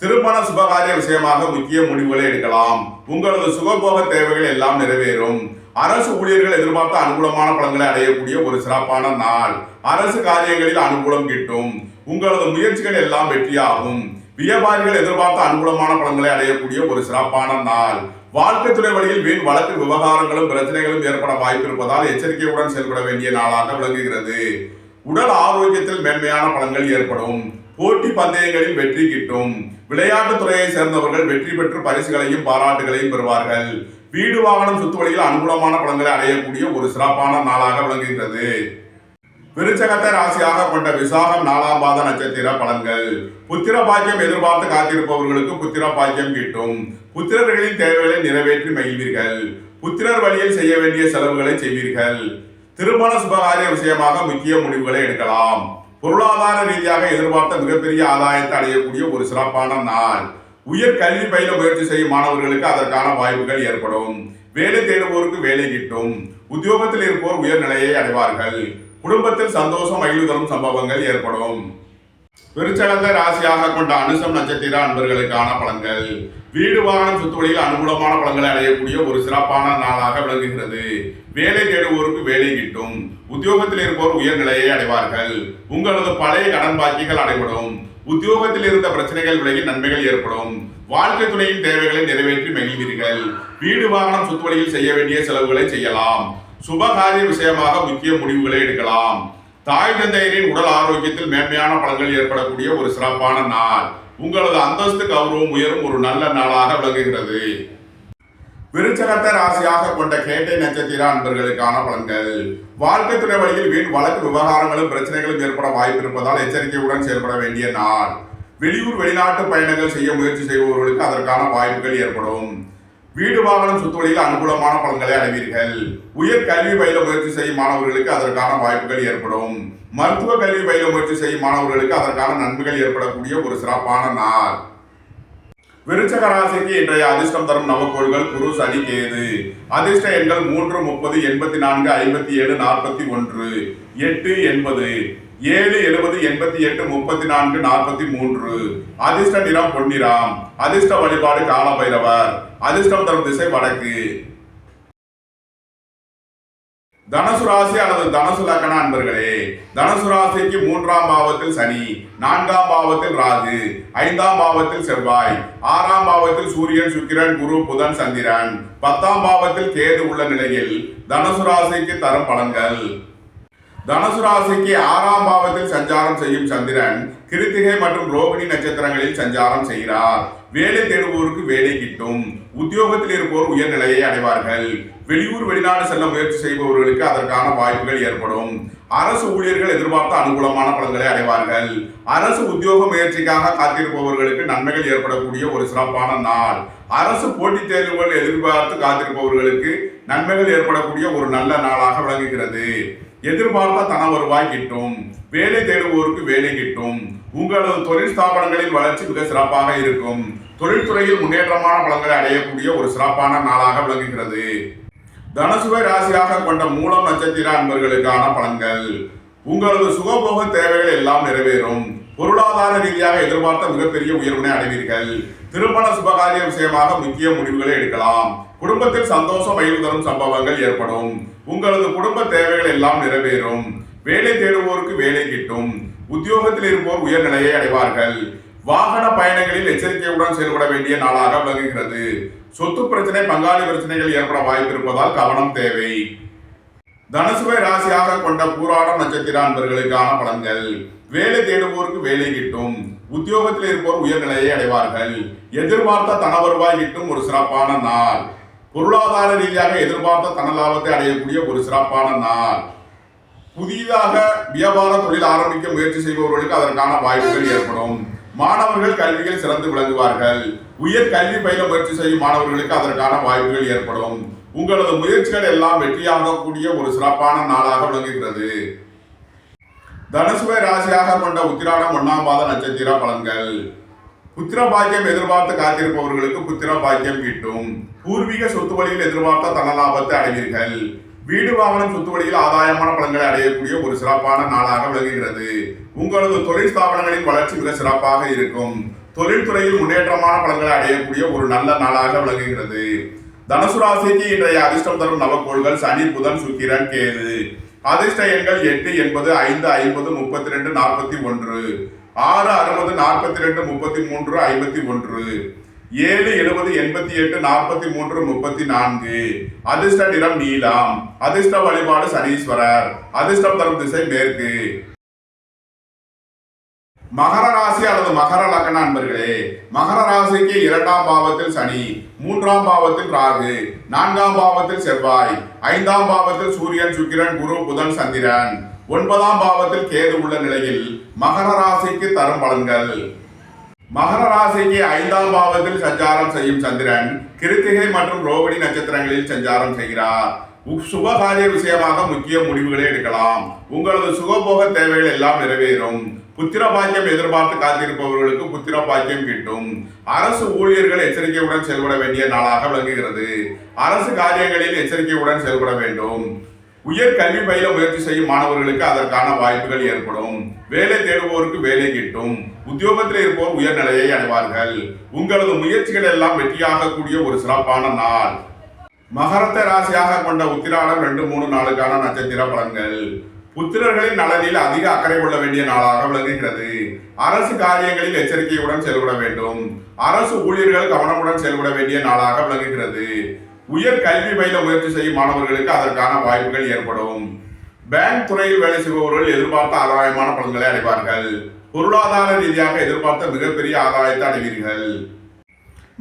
திருமண சுபகாரிய விஷயமாக முக்கிய முடிவுகளை எடுக்கலாம். உங்களது சுகபோக தேவைகள் எல்லாம் நிறைவேறும். அரசு ஊழியர்கள் எதிர்பார்த்த அனுகூலமான பலன்களை அடையக்கூடிய ஒரு சிறப்பான நாள். அரசு காரியங்களில் அனுகூலம் கிட்டும். உங்களது முயற்சிகள் எல்லாம் வெற்றியாகும். வியாபாரிகள் எதிர்பார்த்த அனுகூலமான பலன்களை அடையக்கூடிய ஒரு சிறப்பான நாள். வாழ்க்கை துறை வழியில் வீண் வழக்கு விவகாரங்களும் பிரச்சனைகளும் ஏற்பட வாய்ப்பு இருப்பதால் எச்சரிக்கையுடன் செயல்பட வேண்டிய நாளாக விளங்குகிறது. உடல் ஆரோக்கியத்தில் மேன்மையான பலன்கள் ஏற்படும். போட்டி பந்தயங்களில் வெற்றி கிட்டும். விளையாட்டுத் துறையை சேர்ந்தவர்கள் வெற்றி பெற்று பரிசுகளையும் பாராட்டுகளையும் பெறுவார்கள். வீடு வாகனம் சொத்து வழியில் அனுகூலமான பலன்களை அடையக்கூடிய ஒரு சிறப்பான நாளாக விளங்குகிறது. விருச்சகத்தை ராசியாக கொண்ட விசாகம் 4ஆம் பாத நட்சத்திர பலன்கள். புத்திர பாக்கியம் எதிர்பார்த்து காத்திருப்பவர்களுக்கு புத்திர பாக்கியம் கிட்டும். புத்திரர்களின் தேவைகளை நிறைவேற்றி மகிழ்வீர்கள். புத்திரர் வழியில் செய்ய வேண்டிய செலவுகளை செய்வீர்கள். திருமண சுபகாரிய விஷயமாக முக்கிய முடிவுகளை எடுக்கலாம். பொருளாதார ரீதியாக எதிர்பார்த்த மிகப்பெரிய ஆதாயத்தை அடையக்கூடிய ஒரு சிறப்பான நாள். உயர் கல்வி பயில முயற்சி செய்யும் மாணவர்களுக்கு அதற்கான வாய்ப்புகள் ஏற்படும். வேலை தேடுவோருக்கு வேலை கிட்டும். உத்தியோகத்தில் இருப்போர் உயர்நிலையை அடைவார்கள். குடும்பத்தில் சந்தோஷம் மகிழ்வு தரும் சம்பவங்கள் ஏற்படும். விருச்சகத்தை ராசியாக கொண்ட அனுசம் நட்சத்திர அன்பர்களுக்கான பலன்கள். வீடு வாகனம் சொத்து வழியில் அனுகூலமான பலன்களை அடையக்கூடிய ஒரு சிறப்பான நாளாக விளங்குகிறது. வேலை தேடுவோருக்கு வேலை கிட்டும். உத்தியோகத்தில் இருப்போர் உயர்நிலையை அடைவார்கள். உங்களது பழைய கடன் பாக்கிகள் அடைபடும். உத்தியோகத்தில் இருந்த பிரச்சனைகள் விலகி நன்மைகள் ஏற்படும். வாழ்க்கை துணையின் தேவைகளை நிறைவேற்றி மகிழ்வீர்கள். வீடு வாகனம் சொத்து வழியில் செய்ய வேண்டிய செலவுகளை செய்யலாம். சுபகாரிய விஷயமாக முக்கிய முடிவுகளை எடுக்கலாம். தாய் தந்தையரின் உடல் ஆரோக்கியத்தில் மேன்மையான பலன்கள் ஏற்படக்கூடிய ஒரு சிறப்பான நாள். உங்களது அந்தஸ்து கௌரவம் உயரும் ஒரு நல்ல நாளாக விளங்குகிறது. விருச்சகத்தை ராசியாக கொண்ட கேட்டை நட்சத்திர அன்பர்களுக்கான பலன்கள். வாழ்க்கை துறை வழியில் வீண் வழக்கு விவகாரங்களும் பிரச்சனைகளும் ஏற்பட வாய்ப்பு இருப்பதால் எச்சரிக்கையுடன் செயல்பட வேண்டிய நாள். வெளியூர் வெளிநாட்டு பயணங்கள் செய்ய முயற்சி செய்பவர்களுக்கு அதற்கான வாய்ப்புகள் ஏற்படும். வீடு வாகனம் சொத்து வழியில் அனுகூலமான பலன்களை அடைவீர்கள். உயர் கல்வி பயில முயற்சி செய்யும் மாணவர்களுக்கு அதற்கான வாய்ப்புகள் ஏற்படும். மருத்துவ கல்வி பயில முயற்சி செய்யும் மாணவர்களுக்கு அதற்கான நன்மைகள் ஏற்படக்கூடிய ஒரு சிறப்பான நாள். விருச்சக ராசிக்கு இன்றைய அதிர்ஷ்டம் தரும் நவக்கோள்கள் குரு, சனி, கேது. அதிர்ஷ்ட எண்கள் 3, 30, 84, 57, 41, 8, 80, 7, 70, 88, 34, 43. அதிர்ஷ்ட நிறம் பொன்னிறம். அதிர்ஷ்ட வழிபாடு கால பைரவர். அதிர்ஷ்டம் தரும் திசை வடக்கு. தனுசு ராசி அல்லது தனுசு லக்ன அன்பர்களே, தனுசு ராசிக்கு 3ஆம் பாவத்தில் சனி, 4ஆம் பாவத்தில் ராகு, 5ஆம் பாவத்தில் செவ்வாய், 6ஆம் பாவத்தில் சூரியன், சுக்கிரன், குரு, புதன், சந்திரன், 10ஆம் பாவத்தில் கேது உள்ள நிலையில் தனுசு ராசிக்கு தரும் பலன்கள். தனுசு ராசிக்கு 6ஆம் பாவத்தில் சஞ்சாரம் செய்யும் சந்திரன் கிருத்திகை மற்றும் ரோகிணி நட்சத்திரங்களில் சஞ்சாரம் செய்கிறார். வேலை தேடுவோருக்கு வேலை கிட்டும். உத்தியோகத்தில் இருப்போர் உயர்நிலையை அடைவார்கள். வெளியூர் வெளிநாடு செல்ல முயற்சி செய்பவர்களுக்கு அதற்கான வாய்ப்புகள் ஏற்படும். அரசு ஊழியர்கள் எதிர்பார்த்த அனுகூலமான பலன்களை அடைவார்கள். அரசு உத்தியோக முயற்சிக்காக காத்திருப்பவர்களுக்கு நன்மைகள் ஏற்படக்கூடிய ஒரு சிறப்பான நாள். அரசு போட்டித் தேர்வுகள் எதிர்பார்த்து காத்திருப்பவர்களுக்கு நன்மைகள் ஏற்படக்கூடிய ஒரு நல்ல நாளாக விளங்குகிறது. எதிர்பார்த்த தன வருவாய் கிட்டும். வேலை தேடுவோருக்கு வேலை கிட்டும். உங்களது தொழில் ஸ்தாபனங்களின் வளர்ச்சி மிக சிறப்பாக இருக்கும். தொழில்துறையில் முன்னேற்றமான பலன்களை அடையக்கூடிய ஒரு சிறப்பான நாளாக விளங்குகிறது. தனுசுவை ராசியாக கொண்ட மூலம் நட்சத்திர அன்பர்களுக்கான பலன்கள். உங்களது சுகபோக தேவைகள் எல்லாம் நிறைவேறும். பொருளாதார ரீதியாக எதிர்பார்த்த மிகப்பெரிய உயர்வினை அடைவீர்கள். திருமண சுபகாரிய விஷயமாக முக்கிய முடிவுகளை எடுக்கலாம். குடும்பத்தில் சந்தோஷம் மகிழ்வு தரும் சம்பவங்கள் ஏற்படும். உங்களது குடும்ப தேவைகள் எல்லாம் நிறைவேறும். வேலை தேடுவோருக்கு வேலை கிட்டும். உத்தியோகத்தில் இருப்போர் உயர்நிலையை அடைவார்கள். வாகன பயணங்களில் எச்சரிக்கையுடன் செயல்பட வேண்டிய நாளாக விளங்குகிறது. சொத்து பிரச்சனை, பங்காளி பிரச்சனைகள் ஏற்பட வாய்ப்பு இருப்பதால் கவனம் தேவை. தனுசுவை ராசியாக கொண்ட பூராடம் நட்சத்திர அன்பர்களுக்கான பலன்கள். வேலை தேடுவோருக்கு வேலை கிட்டும். உத்தியோகத்தில் இருப்போர் உயர்நிலையை அடைவார்கள். எதிர்பார்த்த தன வருவாய் கிட்டும் ஒரு சிறப்பான நாள். பொருளாதார ரீதியாக எதிர்பார்த்த தன லாபத்தை அடையக்கூடிய ஒரு சிறப்பான நாள். புதிதாக வியாபார தொழில் ஆரம்பிக்க முயற்சி செய்பவர்களுக்கு அதற்கான வாய்ப்புகள் ஏற்படும். மாணவர்கள் கல்வியில் சிறந்து விளங்குவார்கள். உயர் கல்வி பயில முயற்சி செய்யும் மாணவர்களுக்கு அதற்கான வாய்ப்புகள் ஏற்படும். உங்களது முயற்சிகள் எல்லாம் வெற்றியாகக்கூடிய ஒரு சிறப்பான நாளாக விளங்குகிறது. தனுசுவை ராசியாக கொண்ட உத்திராடம் 1ஆம் பாத நட்சத்திர பலன்கள். புத்திர பாக்கியம் எதிர்பார்த்து காத்திருப்பவர்களுக்கு புத்திர பாக்கியம் கிட்டும். பூர்வீக சொத்து வழியில் எதிர்பார்த்த தன லாபத்தை அடைவீர்கள். வீடு வாகனம் சொத்து வழியில் ஆதாயமான பலன்களை அடையக்கூடிய ஒரு சிறப்பான நாளாக விளங்குகிறது. உங்களது தொழில் ஸ்தாபனங்களின் வளர்ச்சி மிக சிறப்பாக இருக்கும். தொழில்துறையில் முன்னேற்றமான பலன்களை அடையக்கூடிய ஒரு நல்ல நாளாக விளங்குகிறது. தனுசு ராசிக்கு இன்றைய அதிர்ஷ்டம் தரும் நவக்கோள்கள் சனி, புதன், சுக்கிரன், கேது. அதிர்ஷ்ட எண்கள் 8, 80, 5, 50, 32, 41, 6, 60, 42, 33, 51, 7, 70, 88, 43, 34. அதிர்ஷ்ட நிறம் நீலம். அதிர்ஷ்ட வழிபாடு சனீஸ்வரர். அதிர்ஷ்டம் தரும் திசை மேற்கு. மகர ராசி அல்லது மகர லக்ன அன்பர்களே, மகர ராசிக்கு 2ஆம் பாவத்தில் சனி, 3ஆம் பாவத்தில் ராகு, 4ஆம் பாவத்தில் செவ்வாய், 5ஆம் பாவத்தில் சூரியன், சுக்கிரன், குரு, புதன், சந்திரன், 9ஆம் பாவத்தில் கேது உள்ள நிலையில் மகர ராசிக்கு தரும் பலன்கள். மகர ராசிக்கு 5ஆம் பாவத்தில் சஞ்சாரம் செய்யும் சந்திரன் கிருத்திகை மற்றும் ரோகிணி நட்சத்திரங்களில் சஞ்சாரம் செய்கிறார். சுபகாரிய விஷயமாக முக்கிய முடிவுகளை எடுக்கலாம். உங்களது சுகபோக தேவைகள் எல்லாம் நிறைவேறும். புத்திர பாக்கியம் எதிர்பார்த்து காத்திருப்பவர்களுக்கு புத்திர பாக்கியம் கிட்டும். அரசு ஊழியர்கள் எச்சரிக்கையுடன் செயல்பட வேண்டிய நாளாக விளங்குகிறது. அரசு காரியங்களில் எச்சரிக்கையுடன் செயல்பட வேண்டும். உயர் கல்வி பயில முயற்சி செய்யும் மாணவர்களுக்கு அதற்கான வாய்ப்புகள் ஏற்படும். வேலை தேடுவோருக்கு வேலை கிட்டும். உத்தியோகத்தில் இருப்போர் உயர்நிலையை அடைவார்கள். உங்களது முயற்சிகள் எல்லாம் வெற்றியாக கூடிய ஒரு சிறப்பான நாள். மகரத்தை ராசியாக கொண்ட உத்திராடம் 2, 3 நாளுக்கான நட்சத்திர பலன்கள். புத்திரர்களின் நலனில் அதிக அக்கறை கொள்ள வேண்டிய நாளாக விளங்குகிறது. அரசு காரியங்களில் எச்சரிக்கையுடன் செயல்பட வேண்டும். அரசு ஊழியர்கள் கவனமுடன் செயல்பட வேண்டிய நாளாக விளங்குகிறது. உயர் கல்வி பயில முயற்சி செய்யும் மாணவர்களுக்கு அதற்கான வாய்ப்புகள் ஏற்படும். பேங்க் துறையில் வேலை செய்பவர்கள் எதிர்பார்த்த ஆதாயமான பலன்களை அடைவார்கள். பொருளாதார ரீதியாக எதிர்பார்த்த மிகப்பெரிய ஆதாயத்தை அடைவீர்கள்.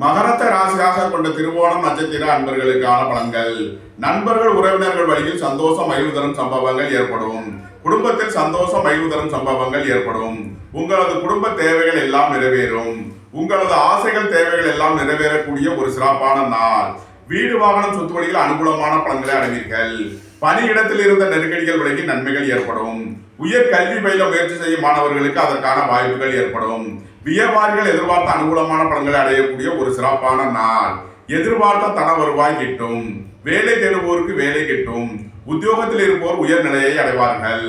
மகரத்தை ராசியாக கொண்ட திருவோணம் நட்சத்திர அன்பர்களுக்கான பலன்கள். நண்பர்கள் உறவினர்கள் வழியில் சந்தோஷம் மகிழ்வு தரும் சம்பவங்கள் ஏற்படும். குடும்பத்தில் சந்தோஷம் மகிழ்வு தரும் சம்பவங்கள் ஏற்படும். உங்களது குடும்ப தேவைகள் எல்லாம் நிறைவேறும். உங்களது ஆசைகள் தேவைகள் எல்லாம் நிறைவேறக்கூடிய ஒரு சிறப்பான நாள். வீடு வாகனம் சொத்து வழியில் அனுகூலமான பலன்களை அடைவீர்கள். பணியிடத்தில் இருந்த நெருக்கடிகள் விலகி நன்மைகள் ஏற்படும். உயர் கல்வி பயில முயற்சி செய்யும் மாணவர்களுக்கு அதற்கான வாய்ப்புகள் ஏற்படும். வியாபாரிகள் எதிர்பார்த்த அனுகூலமான பலன்களை அடையக்கூடிய ஒரு சிறப்பான நாள். எதிர்பார்த்த தன வருவாய் கிட்டும். வேலை தேடுவோருக்கு வேலை கிட்டும். உத்தியோகத்தில் இருப்போர் உயர்நிலையை அடைவார்கள்.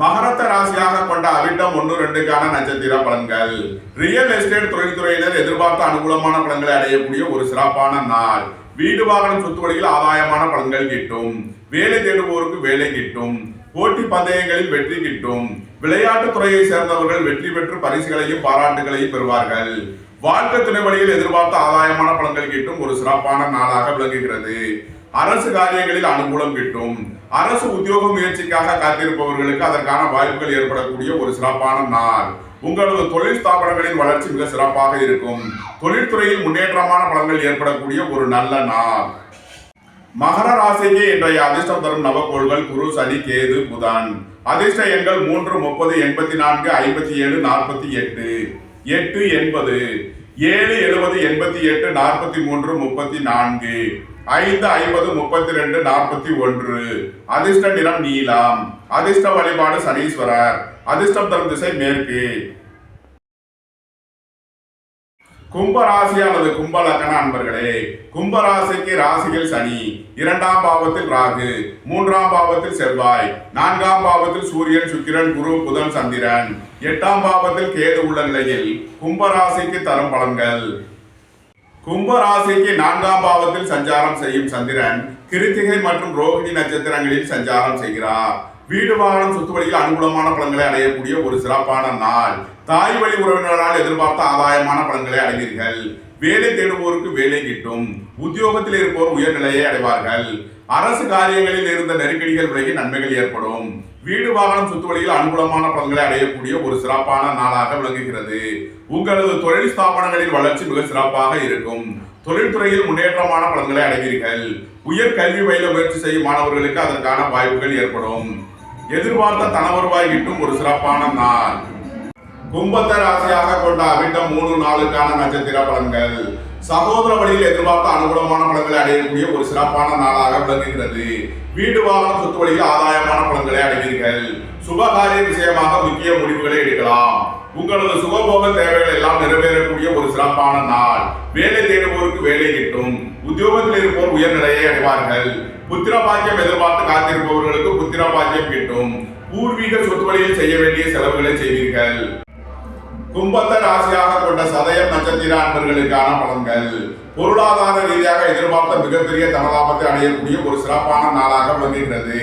மகரத்த ராசியாக கொண்ட அவிட்டம் 1, 2க்கான நட்சத்திர பலன்கள். ரியல் எஸ்டேட் தொழில்துறையினர் எதிர்பார்த்த அனுகூலமான பலன்களை அடையக்கூடிய ஒரு சிறப்பான நாள். வீடு வாகனம் சொத்து வழியில் ஆதாயமான பலன்கள் கிட்டும். வேலை தேடுவோருக்கு வேலை கிட்டும். போட்டி பந்தயங்களில் வெற்றி கிட்டும். விளையாட்டு துறையை சேர்ந்தவர்கள் வெற்றி பெற்று பரிசுகளையும் பாராட்டுகளையும் பெறுவார்கள். வாழ்க்கை துணை வழியில் எதிர்பார்த்த ஆதாயமான பலன்கள் கிட்டும் ஒரு சிறப்பான நாளாக விளங்குகிறது. அரசு காரியங்களில் அனுகூலம் கிட்டும். அரசு உத்தியோக முயற்சிக்காக காத்திருப்பவர்களுக்கு அதற்கான வாய்ப்புகள் ஏற்படக்கூடிய ஒரு சிறப்பான நாள். உங்களது தொழில் ஸ்தாபனங்களின் வளர்ச்சி மிக சிறப்பாக இருக்கும். தொழில்துறையில் முன்னேற்றமான பலன்கள் ஏற்படக்கூடிய ஒரு நல்ல நாள். மகர ராசிக்கு இன்றைய அதிர்ஷ்டம் தரும் நவக்கோள்கள் குரு, சனி, கேது, புதன். அதிர்ஷ்ட எண்கள் 3, 30, 84, 57, 48, 8, 80, 7, 70, 88, 43, 34, 5, 50, 32, 41. அதிர்ஷ்ட நிறம் நீலம். அதிர்ஷ்ட வழிபாடு சனீஸ்வரர். அதிர்ஷ்டம் தரும் திசை மேற்கு. கும்பராசி அல்லது கும்ப லக்ன அன்பர்களே, கும்பராசிக்கு ராசியில் சனி, 2ஆம் பாவத்தில் ராகு, 3ஆம் பாவத்தில் செவ்வாய், 4ஆம் பாவத்தில் சூரியன், சுக்கிரன், குரு, புதன், சந்திரன், 8ஆம் பாவத்தில் கேது உள்ள நிலையில் கும்பராசிக்கு தரும் பலன்கள். கும்பராசிக்கு 4ஆம் பாவத்தில் சஞ்சாரம் செய்யும் சந்திரன் கிருத்திகை மற்றும் ரோகிணி நட்சத்திரங்களில் சஞ்சாரம் செய்கிறார். வீடு வாகனம் சொத்து வழியில் அனுகூலமான பலன்களை அடையக்கூடிய ஒரு சிறப்பான நாள். தாய் வழி உறவினர்களால் எதிர்பார்த்த ஆதாயமான பலன்களை அடைவீர்கள். வேலை தேடுவோருக்கு வேலை கிட்டும். உத்தியோகத்தில் இருப்போர் உயர்நிலையை அடைவார்கள். அரசு காரியங்களில் இருந்த நெருக்கடிகள் விலகி நன்மைகள் ஏற்படும். வீடு வாகனம் சொத்து வழியில் அனுகூலமான பலன்களை அடையக்கூடிய ஒரு சிறப்பான நாளாக விளங்குகிறது. உங்களது தொழில் ஸ்தாபனங்களின் வளர்ச்சி மிக சிறப்பாக இருக்கும். தொழில்துறையில் முன்னேற்றமான பலன்களை அடைவீர்கள். உயர் கல்வி பயில முயற்சி செய்யும் மாணவர்களுக்கு அதற்கான வாய்ப்புகள் ஏற்படும். எதிர்பார்த்த தன வருவாய் கிட்டும் ஒரு சிறப்பான நாள். கும்பத்தை ராசியாக கொண்ட அவிட்டம் 3 நாளுக்கான நட்சத்திர பலன்கள். சகோதர வழியில் எதிர்பார்த்த அனுகூலமான பலன்களை அடையக்கூடிய ஒரு சிறப்பான நாளாக விளங்குகிறது. வீடு வாகனம் சொத்து வழியில் ஆதாயமான பலன்களை அடைவீர்கள். சுபகாரிய விஷயமாக முக்கிய முடிவுகளை எடுக்கலாம். உங்களது சுகபோக தேவைகள் எல்லாம் நிறைவேறக்கூடிய ஒரு சிறப்பான நாள். வேலை தேடுவோருக்கு வேலை கிட்டும். உத்தியோகத்தில் இருப்போர் உயர்நிலையை அடைவார்கள். புத்திர பாக்கியம் எதிர்பார்த்து காத்திருப்பவர்களுக்கு புத்திர பாக்கியம் கிட்டும். பூர்வீக சொத்து வழியில் செய்ய வேண்டிய செலவுகளை செய்வீர்கள். கும்பத்தை ராசியாக கொண்ட சதயம் நட்சத்திர அன்பர்களுக்கான பலன்கள். பொருளாதார ரீதியாக எதிர்பார்த்த மிகப்பெரிய தனலாபத்தை அடையக்கூடிய ஒரு சிறப்பான நாளாக விளங்குகிறது.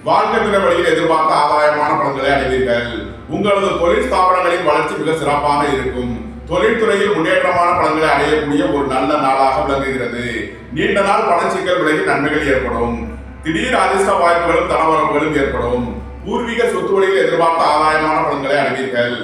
வாழ்க்கை துறை வழியில் எதிர்பார்த்த ஆதாயமான பலன்களை அடைவீர்கள். உங்களது தொழில் ஸ்தாபனங்களின் வளர்ச்சி மிக சிறப்பாக இருக்கும். தொழில்துறையில் முன்னேற்றமான பலன்களை அடையக்கூடிய ஒரு நல்ல நாளாக விளங்குகிறது. நீண்ட நாள் பணச்சிக்கல் விலகி நன்மைகள் ஏற்படும். திடீர் அதிர்ஷ்ட வாய்ப்புகளும் தனவரவுகளும் ஏற்படும். பூர்வீக சொத்து வழியில் எதிர்பார்த்த ஆதாயமான பலன்களை அடைவீர்கள்.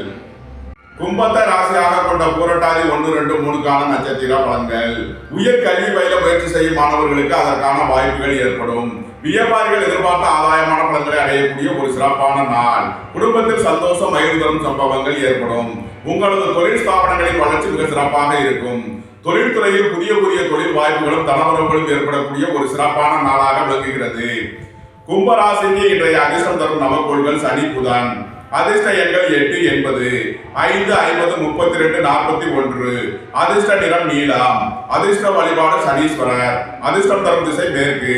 கும்பத்தை ராசியாக கொண்ட பூரட்டாதி 1, 2, 3 நட்சத்திர பலன்கள். உயர் கல்வி பயில முயற்சி செய்யும் மாணவர்களுக்கு அதற்கான வாய்ப்புகள் ஏற்படும். வியாபாரிகள் எதிர்பார்த்த ஆதாயமான பலன்களை அடையக்கூடிய ஒரு சிறப்பான நாள். குடும்பத்தில் சந்தோஷம் மகிழ்வு தரும் சம்பவங்கள் ஏற்படும். உங்களது தொழில் ஸ்தாபனங்களின் வளர்ச்சி மிக சிறப்பாக இருக்கும். தொழில்துறையில் புதிய தொழில் வாய்ப்புகளும் தனவரவுகளும் ஏற்படக்கூடிய ஒரு சிறப்பான நாளாக விளங்குகிறது. கும்பராசிக்கு இன்றைய அதிர்ஷ்டம் தரும் நவக்கோள்கள் சனி, புதன். அதிர்ஷ்ட எண்கள் 8, 80, 5, 50, 32, 41. அதிர்ஷ்ட நிறம் நீலம். அதிர்ஷ்ட வழிபாடு சனீஸ்வரர். அதிர்ஷ்டம் தரும் திசை மேற்கு.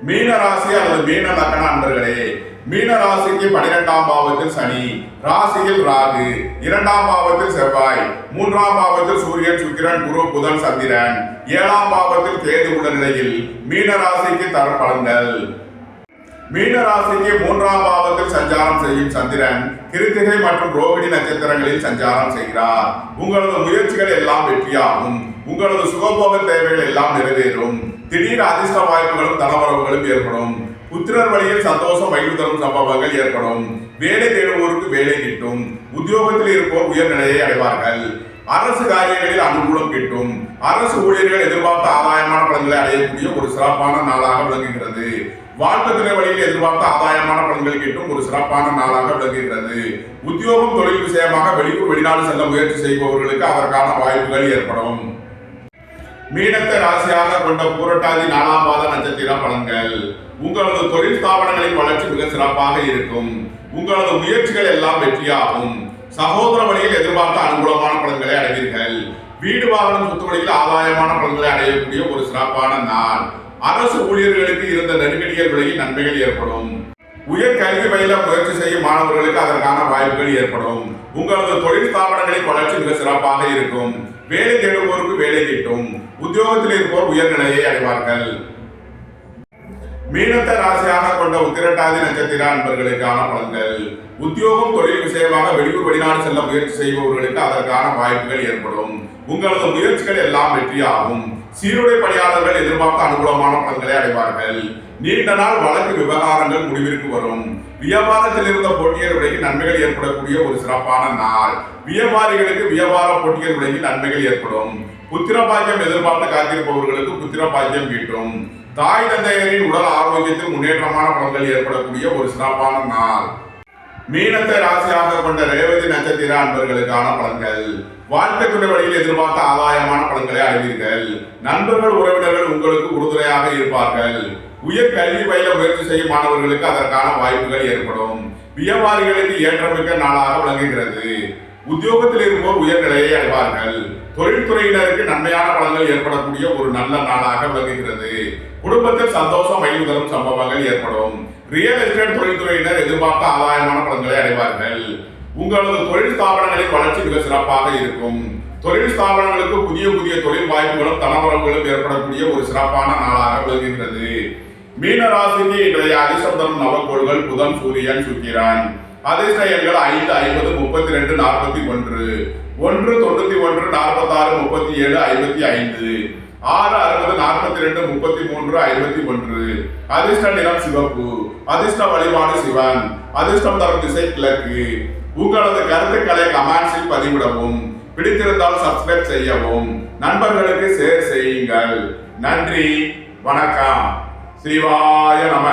மீன ராசி அல்லது மீன லக்ன அன்பர்களே, மீன ராசிக்கு 12ஆம் பாவத்தில் சனி, ராசியில் ராகு, 2ஆம் பாவத்தில் செவ்வாய், 3ஆம் பாவத்தில் சூரியன், சுக்கிரன், குரு, புதன், சந்திரன், 7ஆம் பாவத்தில் கேது உள்ள நிலையில் மீன ராசிக்கு தரும் பலன்கள். மீன ராசிக்கு 3ஆம் பாவத்தில் சஞ்சாரம் செய்யும் சந்திரன் கிருத்திகை மற்றும் ரோகிணி நட்சத்திரங்களில் சஞ்சாரம் செய்கிறார். உங்களது முயற்சிகள் எல்லாம் வெற்றியாகும். உங்களது சுகபோக தேவைகள் எல்லாம் நிறைவேறும். திடீர் அதிர்ஷ்ட வாய்ப்புகளும் தனவரவுகளும் ஏற்படும். புத்திரர் வழியில் சந்தோஷம் மகிழ்வு தரும் சம்பவங்கள் ஏற்படும். வேலை தேடுவோருக்கு வேலை கிட்டும். உத்தியோகத்தில் இருப்போர் உயர்நிலையை அடைவார்கள். அரசு காரியங்களில் அனுகூலம் கிட்டும். அரசு ஊழியர்கள் எதிர்பார்த்த ஆதாயமான பலன்களை அடையக்கூடிய ஒரு சிறப்பான நாளாக விளங்குகிறது. வாழ்க்கை துறை வழியில் எதிர்பார்த்த ஆதாயமான பலன்கள் கிட்டும் ஒரு சிறப்பான நாளாக விளங்குகிறது. உத்தியோகம் தொழில் விஷயமாக வெளியூர் வெளிநாடு செல்ல முயற்சி செய்பவர்களுக்கு அதற்கான வாய்ப்புகள் ஏற்படும். மீனத்தை ராசியாக கொண்ட பூரட்டாதி 4ஆம் பாத நட்சத்திர பலன்கள். உங்களது தொழில் ஸ்தாபனங்களின் வளர்ச்சி மிக சிறப்பாக இருக்கும். உங்களது முயற்சிகள் எல்லாம் வெற்றியாகும். சகோதர வழியில் எதிர்பார்த்த அனுகூலமான பலன்களை அடைவீர்கள். வீடு வாகனம் சொத்து வழியில் ஆதாயமான பலன்களை அடையக்கூடிய ஒரு சிறப்பான நாள். அரசு ஊழியர்களுக்கு இருந்த நெருக்கடிகள் விலகி நன்மைகள் ஏற்படும். உயர் கல்வி பயில முயற்சி செய்யும் மாணவர்களுக்கு அதற்கான வாய்ப்புகள் ஏற்படும். உங்களது தொழில் ஸ்தாபனங்களின் வளர்ச்சி மிக சிறப்பாக இருக்கும். வேலை தேடுவோருக்கு வேலை கிட்டும். உத்தியோகத்தில் இருப்போர் உயர்நிலையை அடைவார்கள். மீனத்தை ராசியாக கொண்ட உத்திரட்டாதி நட்சத்திர அன்பர்களுக்கான பலன்கள். உத்தியோகம் தொழில் விஷயமாக வெளியூர் வெளிநாடு செல்ல முயற்சி செய்பவர்களுக்கு அதற்கான வாய்ப்புகள் ஏற்படும். உங்களது முயற்சிகள் எல்லாம் வெற்றியாகும். சீருடை பணியாளர்கள் எதிர்பார்த்த அனுகூலமான பலன்களை அடைவார்கள். நீண்ட நாள் வழக்கு விவகாரங்கள் முடிவிற்கு வரும். வியாபாரத்தில் இருந்த போட்டியல் விலைக்கு நன்மைகள் ஏற்படக்கூடிய ஒரு சிறப்பான நாள். வியாபாரிகளுக்கு வியாபார போட்டியல் விலைக்கு நன்மைகள் ஏற்படும். புத்திர பாக்கியம் எதிர்பார்த்து காத்திருப்பவர்களுக்கு புத்திர பாக்கியம் கிட்டும். தாய் தந்தையரின் உடல் ஆரோக்கியத்தில் முன்னேற்றமான பலன்கள் ஏற்படக்கூடிய ஒரு சிறப்பான நாள். மீனத்தை ராசியாக கொண்ட ரேவதி நட்சத்திர அன்பர்களுக்கான பலன்கள். வாழ்க்கை துணை வழியில் எதிர்பார்த்த ஆதாயமான பலன்களை அடைவீர்கள். நண்பர்கள் உறவினர்கள் உங்களுக்கு உறுதுணையாக இருப்பார்கள். உயர் கல்வி பயில முயற்சி செய்யும் மாணவர்களுக்கு அதற்கான வாய்ப்புகள் ஏற்படும். வியாபாரிகளுக்கு ஏற்றமிக்க நாளாக விளங்குகிறது. உத்தியோகத்தில் இருப்போர் உயர்நிலையை அடைவார்கள். தொழில்துறையினருக்கு நன்மையான பலன்கள் ஏற்படக்கூடிய ஒரு நல்ல நாளாக விளங்குகிறது. குடும்பத்தில் சந்தோஷம் மகிழ்வு தரும் சம்பவங்கள் ஏற்படும். ரியல் எஸ்டேட் தொழில்துறையினர் எதிர்பார்த்த ஆதாயமான பலன்களை அடைவார்கள். உங்களது தொழில் ஸ்தாபனங்களின் வளர்ச்சி மிக சிறப்பாக இருக்கும். தொழில் ஸ்தாபனங்களுக்கு புதிய தொழில் வாய்ப்புகளும் தனவரவுகளும் ஏற்படக்கூடிய ஒரு சிறப்பான நாளாக விளங்குகிறது. மீன ராசிக்கு இன்றைய அதிர்ஷ்டம் தரும் நவக்கோள்கள் புதன், சூரியன், சுக்கிரன். அதிர்ஷ்ட எண்கள் 5, 50, 32, 41, 1, 91, 46, 37, 55, 6, 60, 42, 33, 51. அதிர்ஷ்ட நிறம் சிவப்பு. அதிர்ஷ்ட வழிபாடு சிவன். அதிர்ஷ்டம் தரும் திசை கிழக்கு. உங்களது கருத்துக்களை கமெண்ட்ஸில் பதிவிடவும். பிடித்திருந்தால் சப்ஸ்கிரைப் செய்யவும். நண்பர்களுக்கு ஷேர் செய்யுங்கள். நன்றி, வணக்கம். சிவாய நம.